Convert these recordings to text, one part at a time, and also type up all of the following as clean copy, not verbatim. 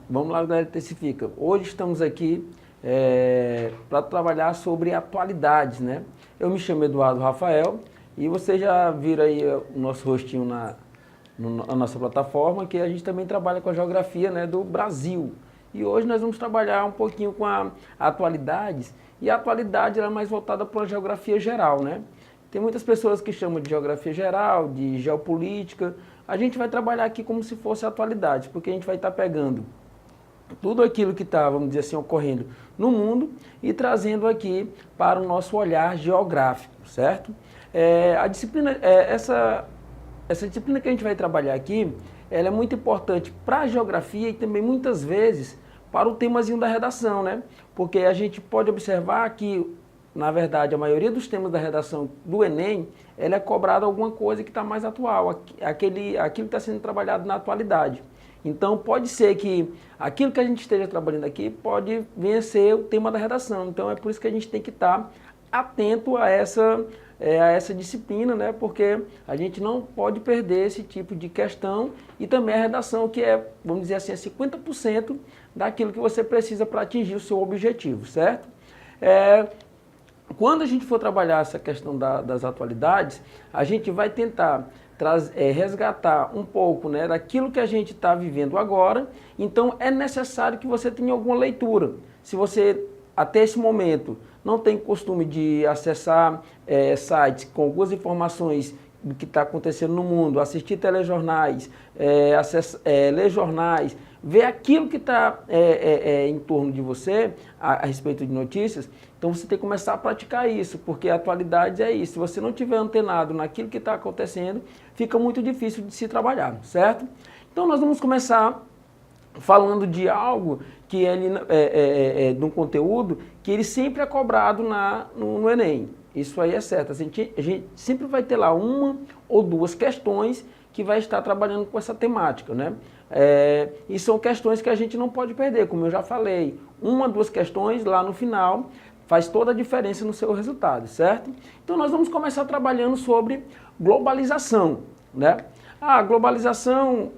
Vamos lá, galera, intensifica. Hoje estamos aqui para trabalhar sobre atualidades, né? Eu me chamo Eduardo Rafael e você já viram aí o nosso rostinho na nossa plataforma, que a gente também trabalha com a geografia, né, do Brasil. E hoje nós vamos trabalhar um pouquinho com a atualidades, e a atualidade ela é mais voltada para a geografia geral, né? Tem muitas pessoas que chamam de geografia geral, de geopolítica. A gente vai trabalhar aqui como se fosse atualidade, porque a gente vai estar pegando tudo aquilo que está, vamos dizer assim, ocorrendo no mundo e trazendo aqui para o nosso olhar geográfico, certo? A disciplina, essa disciplina que a gente vai trabalhar aqui, ela é muito importante para a geografia e também muitas vezes para o temazinho da redação, né? Porque a gente pode observar que, na verdade, a maioria dos temas da redação do Enem, ela é cobrada alguma coisa que está mais atual, aquilo que está sendo trabalhado na atualidade. Então, pode ser que aquilo que a gente esteja trabalhando aqui pode vir a ser o tema da redação. Então, é por isso que a gente tem que estar atento a essa disciplina, né? Porque a gente não pode perder esse tipo de questão e também a redação, que é, vamos dizer assim, é 50% daquilo que você precisa para atingir o seu objetivo, certo? Quando a gente for trabalhar essa questão das atualidades, a gente vai tentar resgatar um pouco, né, daquilo que a gente está vivendo agora. Então é necessário que você tenha alguma leitura. Se você, até esse momento, não tem costume de acessar sites com algumas informações do que está acontecendo no mundo, assistir telejornais, ler jornais, ver aquilo que está em torno de você a respeito de notícias, então você tem que começar a praticar isso, porque a atualidade é isso. Se você não estiver antenado naquilo que está acontecendo, fica muito difícil de se trabalhar, certo? Então nós vamos começar falando de algo que ele de um conteúdo que ele sempre é cobrado no Enem. Isso aí é certo. A gente sempre vai ter lá uma ou duas questões que vai estar trabalhando com essa temática, né? E são questões que a gente não pode perder, como eu já falei. Uma, duas questões lá no final faz toda a diferença no seu resultado, certo? Então nós vamos começar trabalhando sobre globalização, né? A globalização,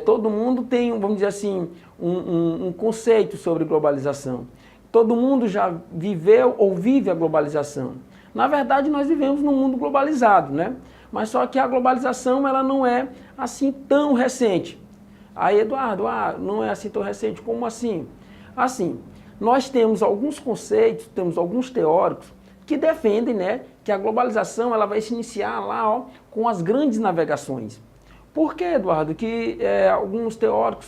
todo mundo tem, vamos dizer assim, um conceito sobre globalização. Todo mundo já viveu ou vive a globalização. Na verdade, nós vivemos num mundo globalizado, né? Mas só que a globalização ela não é assim tão recente. Aí, Eduardo, não é assim tão recente, como assim? Assim, nós temos alguns conceitos, temos alguns teóricos que defendem, né, que a globalização ela vai se iniciar lá, com as grandes navegações. Por que, Eduardo, que alguns teóricos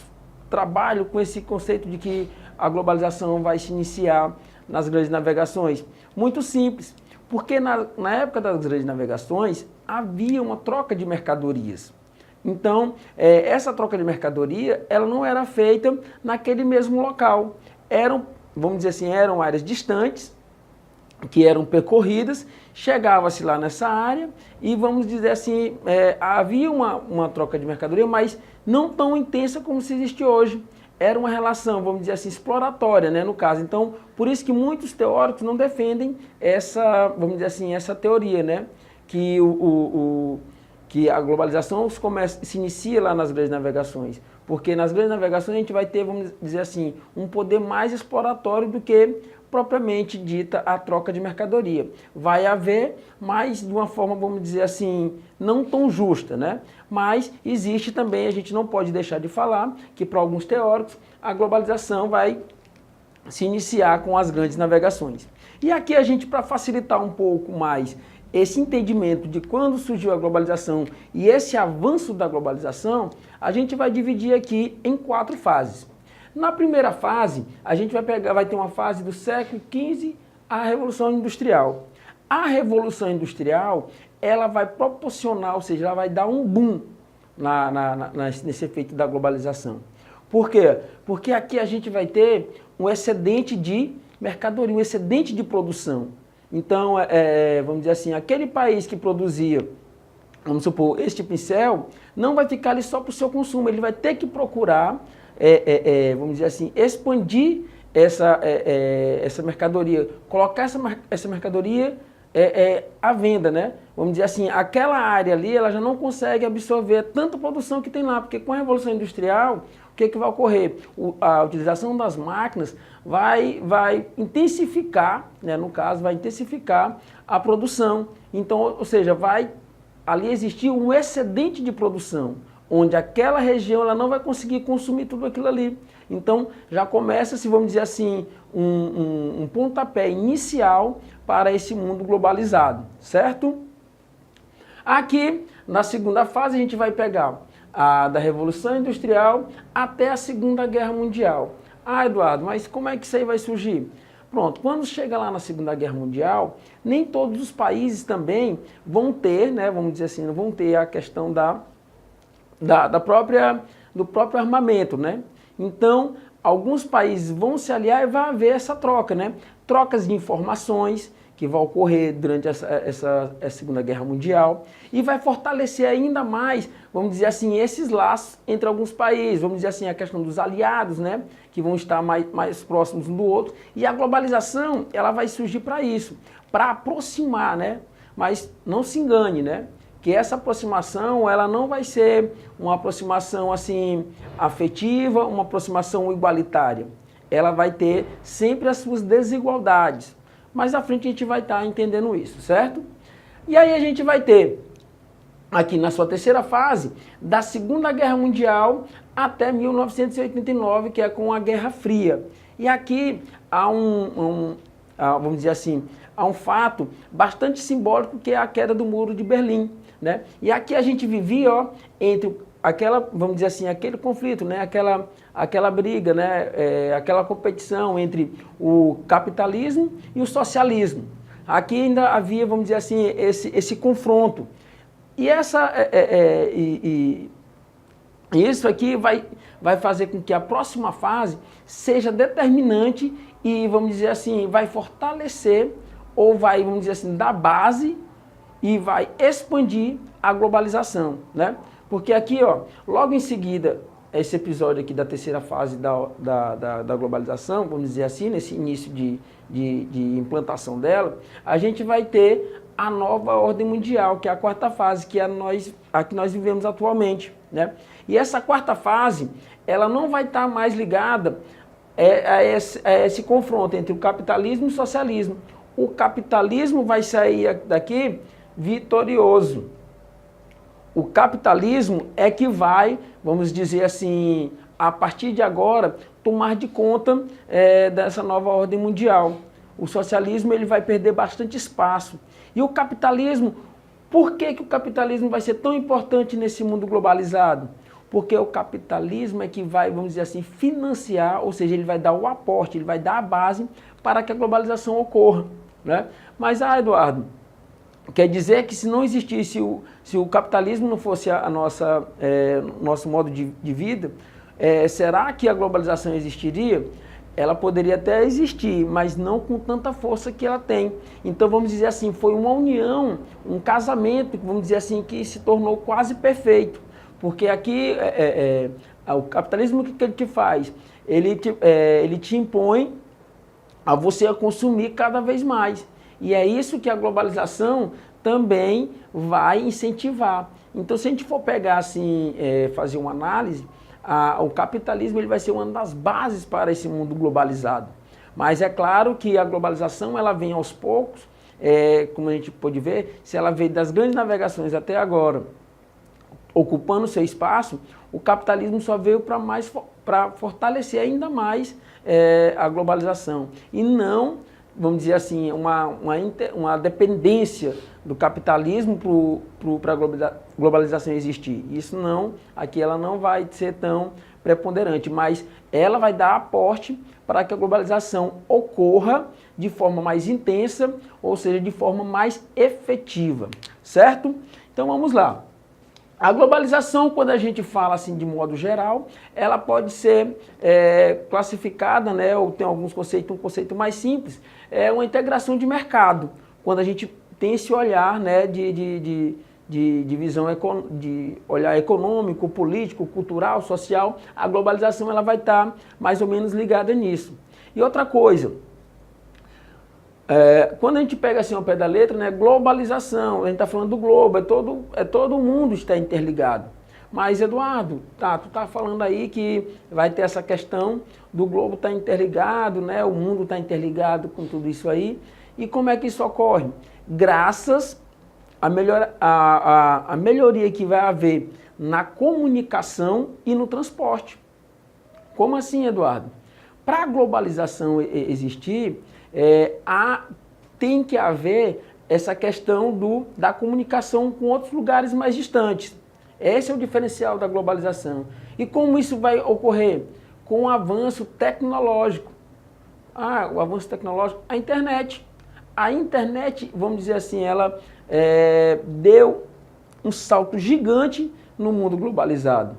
trabalham com esse conceito de que a globalização vai se iniciar nas grandes navegações? Muito simples, porque na época das grandes navegações havia uma troca de mercadorias. Então, essa troca de mercadoria, ela não era feita naquele mesmo local. Vamos dizer assim, eram áreas distantes, que eram percorridas, chegava-se lá nessa área e, vamos dizer assim, havia uma troca de mercadoria, mas não tão intensa como se existe hoje. Era uma relação, vamos dizer assim, exploratória, né, no caso. Então, por isso que muitos teóricos não defendem vamos dizer assim, essa teoria, né, que que a globalização se inicia lá nas grandes navegações. Porque nas grandes navegações a gente vai ter, vamos dizer assim, um poder mais exploratório do que propriamente dita a troca de mercadoria. Vai haver, mas de uma forma, vamos dizer assim, não tão justa, né? Mas existe também, a gente não pode deixar de falar, que para alguns teóricos a globalização vai se iniciar com as grandes navegações. E aqui a gente, para facilitar um pouco mais esse entendimento de quando surgiu a globalização e esse avanço da globalização, a gente vai dividir aqui em 4 fases. Na primeira fase, a gente vai ter uma fase do século XV, a Revolução Industrial. A Revolução Industrial, ela vai proporcionar, ou seja, ela vai dar um boom nesse efeito da globalização. Por quê? Porque aqui a gente vai ter um excedente de mercadoria, um excedente de produção. Então, vamos dizer assim, aquele país que produzia, vamos supor, este pincel, não vai ficar ali só para o seu consumo, ele vai ter que procurar, vamos dizer assim, expandir essa mercadoria, colocar essa mercadoria a venda, né? Vamos dizer assim, aquela área ali, ela já não consegue absorver tanta produção que tem lá, porque com a Revolução Industrial, o que vai ocorrer? A utilização das máquinas vai intensificar, né? No caso, vai intensificar a produção. Então, ou seja, vai ali existir um excedente de produção, onde aquela região ela não vai conseguir consumir tudo aquilo ali. Então, já começa-se, vamos dizer assim, um pontapé inicial para esse mundo globalizado, certo? Aqui, na segunda fase, a gente vai pegar da Revolução Industrial até a Segunda Guerra Mundial. Ah, Eduardo, mas como é que isso aí vai surgir? Pronto, quando chega lá na Segunda Guerra Mundial, nem todos os países também vão ter, né, vamos dizer assim, vão ter a questão do próprio armamento, né? Então, alguns países vão se aliar e vai haver essa troca, né? Trocas de informações que vai ocorrer durante essa Segunda Guerra Mundial e vai fortalecer ainda mais, vamos dizer assim, esses laços entre alguns países, vamos dizer assim, a questão dos aliados, né? Que vão estar mais próximos um do outro. E a globalização, ela vai surgir para isso, para aproximar, né? Mas não se engane, né? Que essa aproximação, ela não vai ser uma aproximação assim afetiva, uma aproximação igualitária. Ela vai ter sempre as suas desigualdades. Mais à frente a gente vai estar entendendo isso, certo? E aí a gente vai ter, aqui na sua terceira fase, da Segunda Guerra Mundial até 1989, que é com a Guerra Fria. E aqui há vamos dizer assim, há um fato bastante simbólico que é a queda do Muro de Berlim, né? E aqui a gente vivia, ó, entre vamos dizer assim, aquele conflito, né? Aquela briga, né? Aquela competição entre o capitalismo e o socialismo. Aqui ainda havia, vamos dizer assim, esse confronto. E isso aqui vai fazer com que a próxima fase seja determinante e, vamos dizer assim, vai fortalecer ou vai, vamos dizer assim, dar base e vai expandir a globalização, né? Porque aqui, ó, logo em seguida, esse episódio aqui da terceira fase da globalização, vamos dizer assim, nesse início de implantação dela, a gente vai ter a nova ordem mundial, que é a quarta fase, que é a que nós vivemos atualmente, né? E essa quarta fase, ela não vai estar mais ligada a esse confronto entre o capitalismo e o socialismo. O capitalismo vai sair daqui vitorioso. O capitalismo é que vai, vamos dizer assim, a partir de agora, tomar de conta dessa nova ordem mundial. O socialismo ele vai perder bastante espaço. E o capitalismo, por que o capitalismo vai ser tão importante nesse mundo globalizado? Porque o capitalismo é que vai, vamos dizer assim, financiar, ou seja, ele vai dar o aporte, ele vai dar a base para que a globalização ocorra, né? Mas, Eduardo, quer dizer que se não existisse, se o capitalismo não fosse nosso modo de vida, será que a globalização existiria? Ela poderia até existir, mas não com tanta força que ela tem. Então, vamos dizer assim, foi uma união, um casamento, vamos dizer assim, que se tornou quase perfeito. Porque aqui, o capitalismo, o que ele te faz? Ele te impõe a você consumir cada vez mais. E é isso que a globalização também vai incentivar. Então, se a gente for pegar assim, fazer uma análise, o capitalismo ele vai ser uma das bases para esse mundo globalizado. Mas é claro que a globalização ela vem aos poucos, como a gente pode ver, se ela veio das grandes navegações até agora, ocupando seu espaço, o capitalismo só veio para fortalecer ainda mais a globalização. E não, vamos dizer assim, uma dependência do capitalismo para a globalização existir. Isso não, aqui ela não vai ser tão preponderante, mas ela vai dar aporte para que a globalização ocorra de forma mais intensa, ou seja, de forma mais efetiva, certo? Então vamos lá. A globalização, quando a gente fala assim de modo geral, ela pode ser classificada, né, ou tem alguns conceitos, um conceito mais simples, é uma integração de mercado. Quando a gente tem esse olhar, né, de visão, de olhar econômico, político, cultural, social, a globalização ela vai estar mais ou menos ligada nisso. E outra coisa, Quando a gente pega assim ao pé da letra, né, globalização, a gente está falando do globo, todo mundo está interligado. Mas, Eduardo, tu tá falando aí que vai ter essa questão do globo estar interligado, né, o mundo está interligado com tudo isso aí. E como é que isso ocorre? Graças à melhoria que vai haver na comunicação e no transporte. Como assim, Eduardo? Para a globalização existir, tem que haver essa questão da comunicação com outros lugares mais distantes. Esse é o diferencial da globalização. E como isso vai ocorrer? Com o avanço tecnológico. O avanço tecnológico, a internet. A internet, vamos dizer assim, ela deu um salto gigante no mundo globalizado.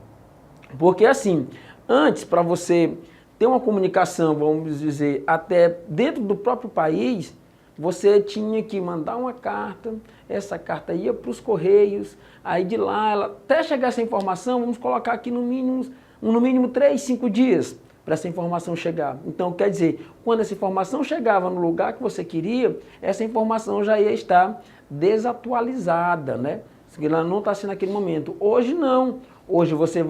Porque assim, antes, para você ter uma comunicação, vamos dizer, até dentro do próprio país, você tinha que mandar uma carta, essa carta ia para os Correios, aí de lá, até chegar essa informação, vamos colocar aqui no mínimo 3, 5 dias para essa informação chegar. Então, quer dizer, quando essa informação chegava no lugar que você queria, essa informação já ia estar desatualizada, né? Ela não está sendo naquele momento. Hoje não. Hoje você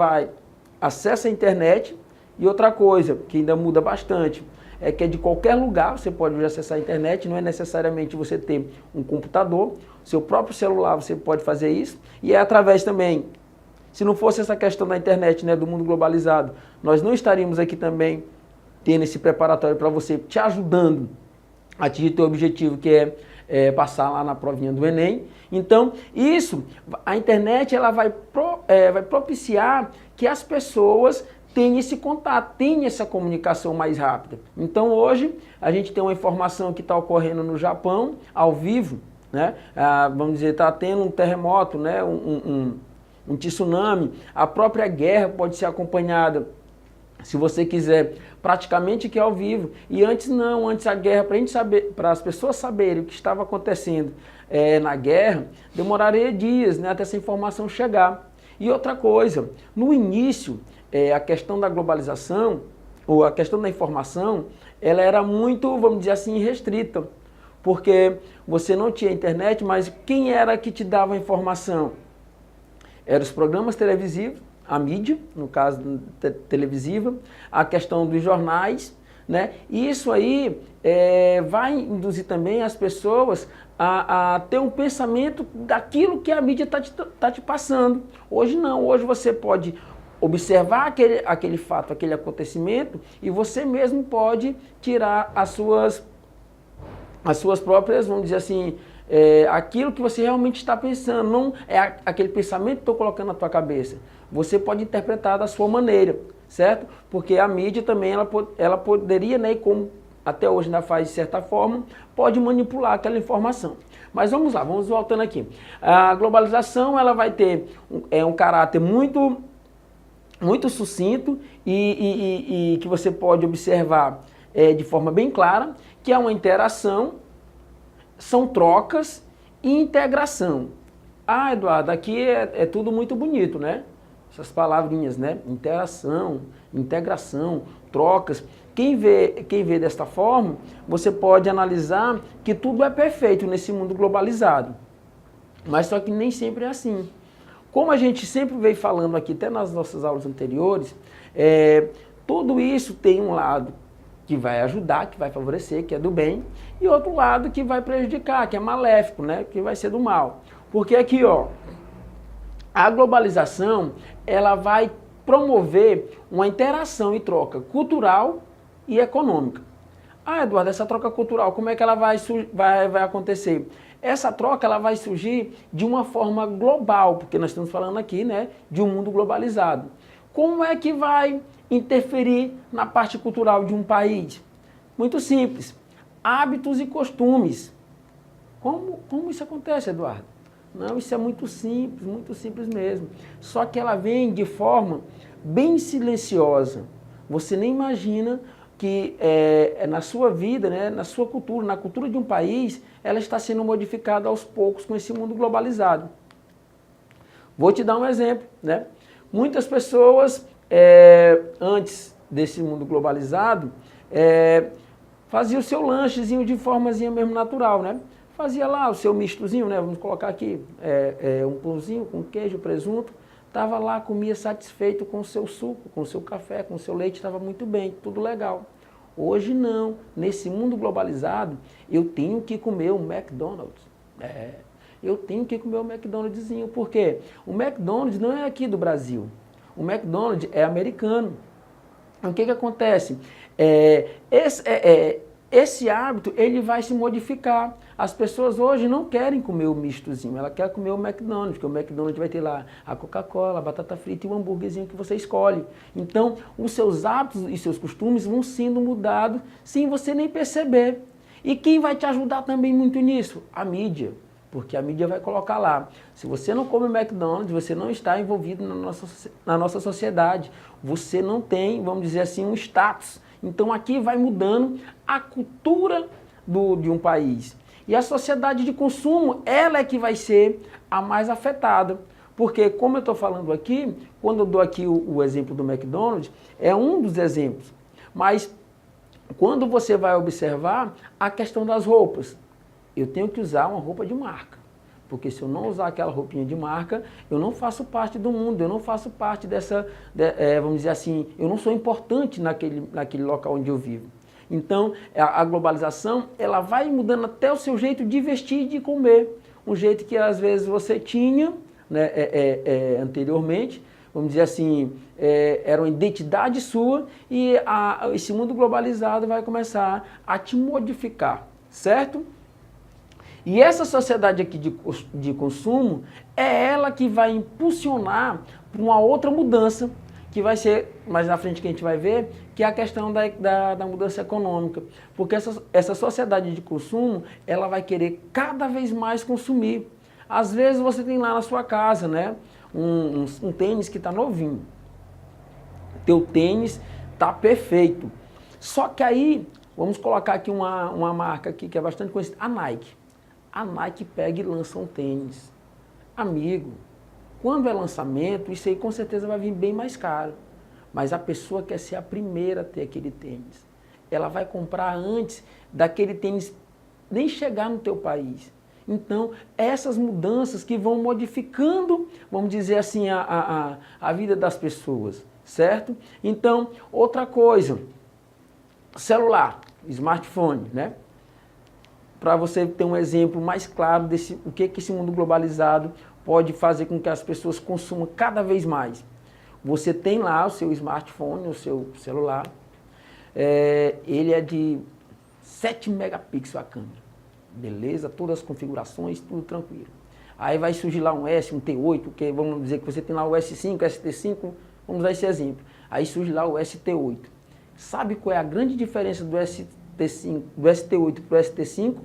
acessa a internet. E outra coisa que ainda muda bastante é que de qualquer lugar você pode acessar a internet, não é necessariamente você ter um computador, seu próprio celular você pode fazer isso, e é através também, se não fosse essa questão da internet, né, do mundo globalizado, nós não estaríamos aqui também tendo esse preparatório para você, te ajudando a atingir teu objetivo, que é passar lá na provinha do Enem. Então, a internet ela vai propiciar que as pessoas tem esse contato, tem essa comunicação mais rápida. Então hoje a gente tem uma informação que está ocorrendo no Japão, ao vivo, né? Vamos dizer, está tendo um terremoto, né? um tsunami, a própria guerra pode ser acompanhada, se você quiser, praticamente que ao vivo. E antes não, antes a guerra, para as pessoas saberem o que estava acontecendo na guerra, demoraria dias, né, até essa informação chegar. E outra coisa, no início, a questão da globalização, ou a questão da informação, ela era muito, vamos dizer assim, restrita. Porque você não tinha internet, mas quem era que te dava a informação? Eram os programas televisivos, a mídia, no caso televisiva, a questão dos jornais, né? E isso aí vai induzir também as pessoas a ter um pensamento daquilo que a mídia está te passando. Hoje não, hoje você pode observar aquele fato, aquele acontecimento, e você mesmo pode tirar as suas próprias, vamos dizer assim, aquilo que você realmente está pensando, não é aquele pensamento que estou colocando na tua cabeça. Você pode interpretar da sua maneira, certo? Porque a mídia também, ela poderia, né, como até hoje ainda faz de certa forma, pode manipular aquela informação. Mas vamos lá, vamos voltando aqui. A globalização, ela vai ter um caráter muito sucinto e que você pode observar de forma bem clara, que é uma interação, são trocas e integração. Eduardo, aqui é tudo muito bonito, né? Essas palavrinhas, né? Interação, integração, trocas. Quem vê desta forma, você pode analisar que tudo é perfeito nesse mundo globalizado. Mas só que nem sempre é assim. Como a gente sempre veio falando aqui, até nas nossas aulas anteriores, tudo isso tem um lado que vai ajudar, que vai favorecer, que é do bem, e outro lado que vai prejudicar, que é maléfico, né? Que vai ser do mal. Porque aqui, ó, a globalização, ela vai promover uma interação e troca cultural e econômica. Eduardo, essa troca cultural, como é que ela vai acontecer? Essa troca ela vai surgir de uma forma global, porque nós estamos falando aqui, né, de um mundo globalizado. Como é que vai interferir na parte cultural de um país? Muito simples. Hábitos e costumes. Como isso acontece, Eduardo? Não, isso é muito simples mesmo. Só que ela vem de forma bem silenciosa. Você nem imagina que na sua vida, né, na sua cultura, na cultura de um país, ela está sendo modificada aos poucos com esse mundo globalizado. Vou te dar um exemplo, né? Muitas pessoas, antes desse mundo globalizado, fazia o seu lanchezinho de formazinha mesmo natural, né? Fazia lá o seu mistozinho, né? Vamos colocar aqui um pãozinho com queijo, presunto. Tava lá, comia satisfeito com o seu suco, com o seu café, com o seu leite, estava muito bem, tudo legal. Hoje não, nesse mundo globalizado, eu tenho que comer um McDonald's. Eu tenho que comer um McDonald'szinho, por quê? O McDonald's não é aqui do Brasil, o McDonald's é americano. O que acontece? Esse hábito ele vai se modificar. As pessoas hoje não querem comer o mistozinho, ela quer comer o McDonald's, porque o McDonald's vai ter lá a Coca-Cola, a batata frita e o hambúrguerzinho que você escolhe. Então, os seus hábitos e seus costumes vão sendo mudados sem você nem perceber. E quem vai te ajudar também muito nisso? A mídia. Porque a mídia vai colocar lá. Se você não come McDonald's, você não está envolvido na nossa sociedade. Você não tem, vamos dizer assim, um status. Então aqui vai mudando a cultura de um país. E a sociedade de consumo, ela é que vai ser a mais afetada. Porque, como eu estou falando aqui, quando eu dou aqui o exemplo do McDonald's, é um dos exemplos. Mas quando você vai observar a questão das roupas, eu tenho que usar uma roupa de marca. Porque se eu não usar aquela roupinha de marca, eu não faço parte do mundo, eu não faço parte vamos dizer assim, eu não sou importante naquele local onde eu vivo. Então, a globalização, ela vai mudando até o seu jeito de vestir e de comer. Um jeito que às vezes você tinha, né, anteriormente, vamos dizer assim, era uma identidade sua e esse mundo globalizado vai começar a te modificar, certo? E essa sociedade aqui de consumo é ela que vai impulsionar para uma outra mudança, que vai ser, mais na frente que a gente vai ver, que é a questão da mudança econômica. Porque essa sociedade de consumo, ela vai querer cada vez mais consumir. Às vezes você tem lá na sua casa, né, um tênis que está novinho. Teu tênis está perfeito. Só que aí, vamos colocar aqui uma marca aqui que é bastante conhecida, a Nike. A Nike pega e lança um tênis. Amigo, quando é lançamento, isso aí com certeza vai vir bem mais caro. Mas a pessoa quer ser a primeira a ter aquele tênis. Ela vai comprar antes daquele tênis nem chegar no teu país. Então, essas mudanças que vão modificando, vamos dizer assim, a vida das pessoas, certo? Então, outra coisa, celular, smartphone, né? Para você ter um exemplo mais claro desse o que esse mundo globalizado pode fazer com que as pessoas consumam cada vez mais. Você tem lá o seu smartphone, o seu celular, ele é de 7 megapixels a câmera, beleza? Todas as configurações, tudo tranquilo. Aí vai surgir lá um S, um T8, que vamos dizer que você tem lá o S5, ST5, vamos dar esse exemplo. Aí surge lá o ST8. Sabe qual é a grande diferença do ST8 para o ST5?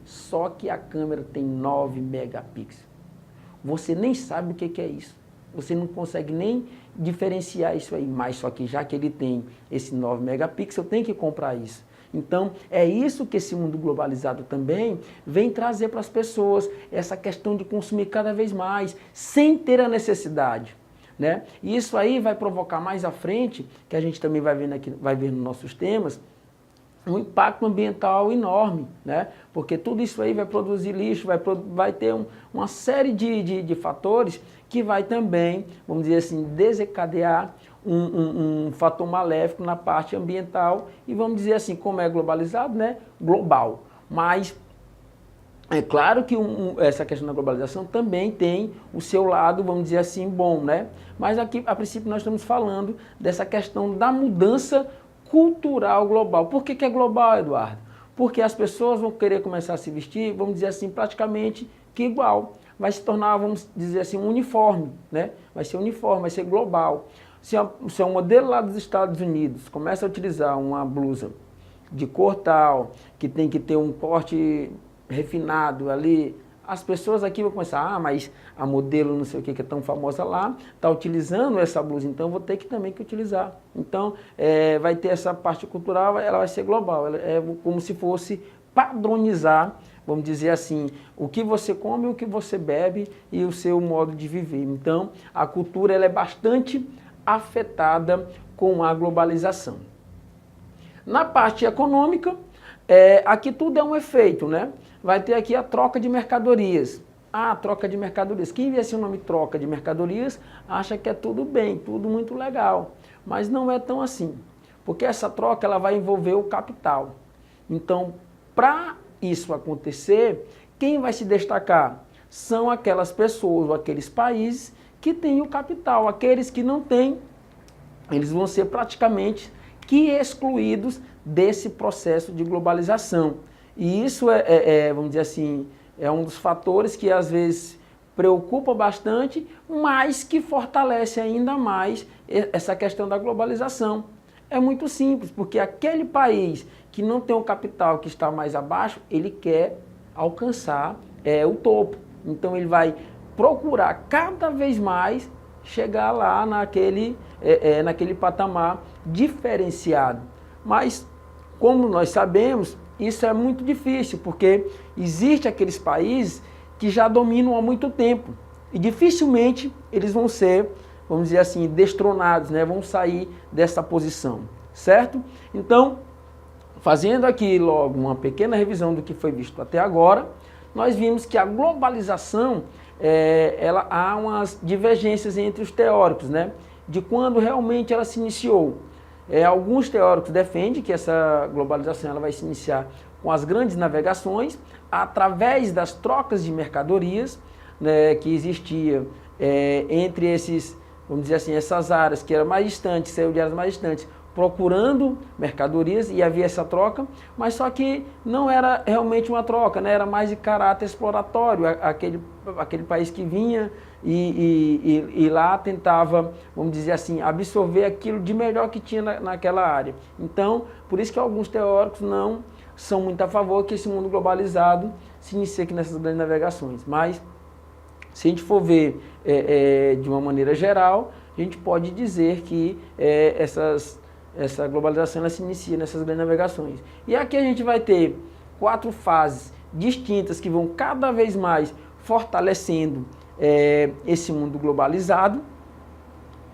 Só que a câmera tem 9 megapixels. Você nem sabe o que é isso. Você não consegue nem diferenciar isso aí. Mas só que já que ele tem esse 9 megapixels, eu tenho que comprar isso. Então, é isso que esse mundo globalizado também vem trazer para as pessoas. Essa questão de consumir cada vez mais, sem ter a necessidade. Né? E isso aí vai provocar mais à frente, que a gente também vai ver nos nossos temas, um impacto ambiental enorme, né? Porque tudo isso aí vai produzir lixo, vai ter uma série de fatores que vai também, vamos dizer assim, desencadear um fator maléfico na parte ambiental e vamos dizer assim, como é globalizado, né? Global. Mas é claro que essa questão da globalização também tem o seu lado, vamos dizer assim, bom, né? Mas aqui, a princípio, nós estamos falando dessa questão da mudança cultural global. Por que é global, Eduardo? Porque as pessoas vão querer começar a se vestir, vamos dizer assim, praticamente que igual. Vai se tornar, vamos dizer assim, um uniforme, né? Vai ser uniforme, vai ser global. Se um modelo lá dos Estados Unidos começa a utilizar uma blusa de cor tal, que tem que ter um corte refinado ali, as pessoas aqui vão começar, mas a modelo não sei o que é tão famosa lá, está utilizando essa blusa, então vou ter que também que utilizar. Então, vai ter essa parte cultural, ela vai ser global, ela é como se fosse padronizar, vamos dizer assim, o que você come, o que você bebe e o seu modo de viver. Então, a cultura ela é bastante afetada com a globalização. Na parte econômica, Aqui tudo é um efeito, né? Vai ter aqui a troca de mercadorias. Ah, troca de mercadorias. Quem vê esse nome troca de mercadorias acha que é tudo bem, tudo muito legal. Mas não é tão assim. Porque essa troca ela vai envolver o capital. Então, para isso acontecer, quem vai se destacar? São aquelas pessoas ou aqueles países que têm o capital. Aqueles que não têm, eles vão ser praticamente que excluídos desse processo de globalização. E isso vamos dizer assim, é um dos fatores que às vezes preocupa bastante, mas que fortalece ainda mais essa questão da globalização. É muito simples, porque aquele país que não tem o capital, que está mais abaixo, ele quer alcançar o topo. Então ele vai procurar cada vez mais chegar lá naquele patamar diferenciado. Mas, como nós sabemos, isso é muito difícil, porque existe aqueles países que já dominam há muito tempo e dificilmente eles vão ser, vamos dizer assim, destronados, né? Vão sair dessa posição, certo? Então, fazendo aqui logo uma pequena revisão do que foi visto até agora, nós vimos que a globalização, há umas divergências entre os teóricos, né? De quando realmente ela se iniciou. Alguns teóricos defendem que essa globalização ela vai se iniciar com as grandes navegações, através das trocas de mercadorias, né, que existia entre esses, vamos dizer assim, essas áreas que eram mais distantes, saiu de áreas mais distantes, procurando mercadorias e havia essa troca, mas só que não era realmente uma troca, né? Era mais de caráter exploratório, aquele país que vinha e lá tentava, vamos dizer assim, absorver aquilo de melhor que tinha naquela área. Então, por isso que alguns teóricos não são muito a favor que esse mundo globalizado se inicie aqui nessas grandes navegações. Mas, se a gente for ver de uma maneira geral, a gente pode dizer que essa globalização ela se inicia nessas grandes navegações. E aqui a gente vai ter 4 fases distintas que vão cada vez mais fortalecendo esse mundo globalizado,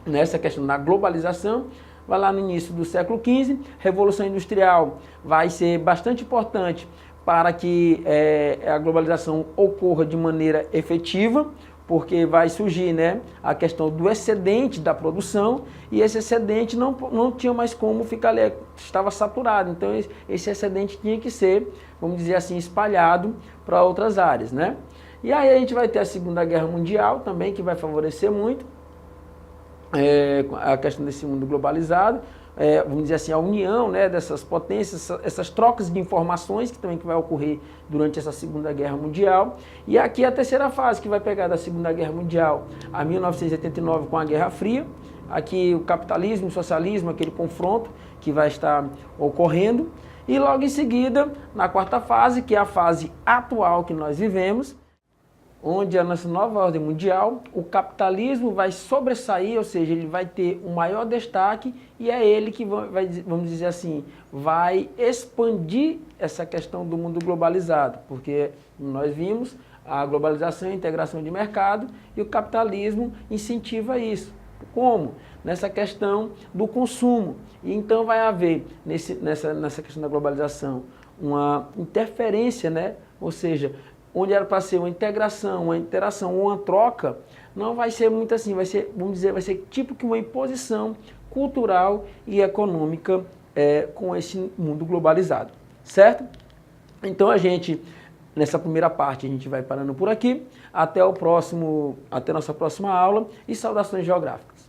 nessa questão da globalização. Vai lá no início do século XV, Revolução Industrial vai ser bastante importante para que a globalização ocorra de maneira efetiva, porque vai surgir, né, a questão do excedente da produção, e esse excedente não tinha mais como ficar ali, estava saturado. Então esse excedente tinha que ser, vamos dizer assim, espalhado para outras áreas, né? E aí a gente vai ter a Segunda Guerra Mundial também, que vai favorecer muito a questão desse mundo globalizado, vamos dizer assim, a união, né, dessas potências, essas trocas de informações que vai ocorrer durante essa Segunda Guerra Mundial. E aqui a terceira fase, que vai pegar da Segunda Guerra Mundial a 1989 com a Guerra Fria. Aqui o capitalismo, o socialismo, aquele confronto que vai estar ocorrendo. E logo em seguida, na quarta fase, que é a fase atual que nós vivemos, onde a nossa nova ordem mundial, o capitalismo vai sobressair, ou seja, ele vai ter um maior destaque e é ele que vai, vamos dizer assim, vai expandir essa questão do mundo globalizado, porque nós vimos a globalização e a integração de mercado e o capitalismo incentiva isso. Como? Nessa questão do consumo. E então vai haver, nessa questão da globalização, uma interferência, né? Ou seja, onde era para ser uma integração, uma interação, uma troca, não vai ser muito assim, vai ser, vamos dizer, vai ser tipo que uma imposição cultural e econômica com esse mundo globalizado, certo? Então nessa primeira parte, a gente vai parando por aqui, até a nossa próxima aula e saudações geográficas.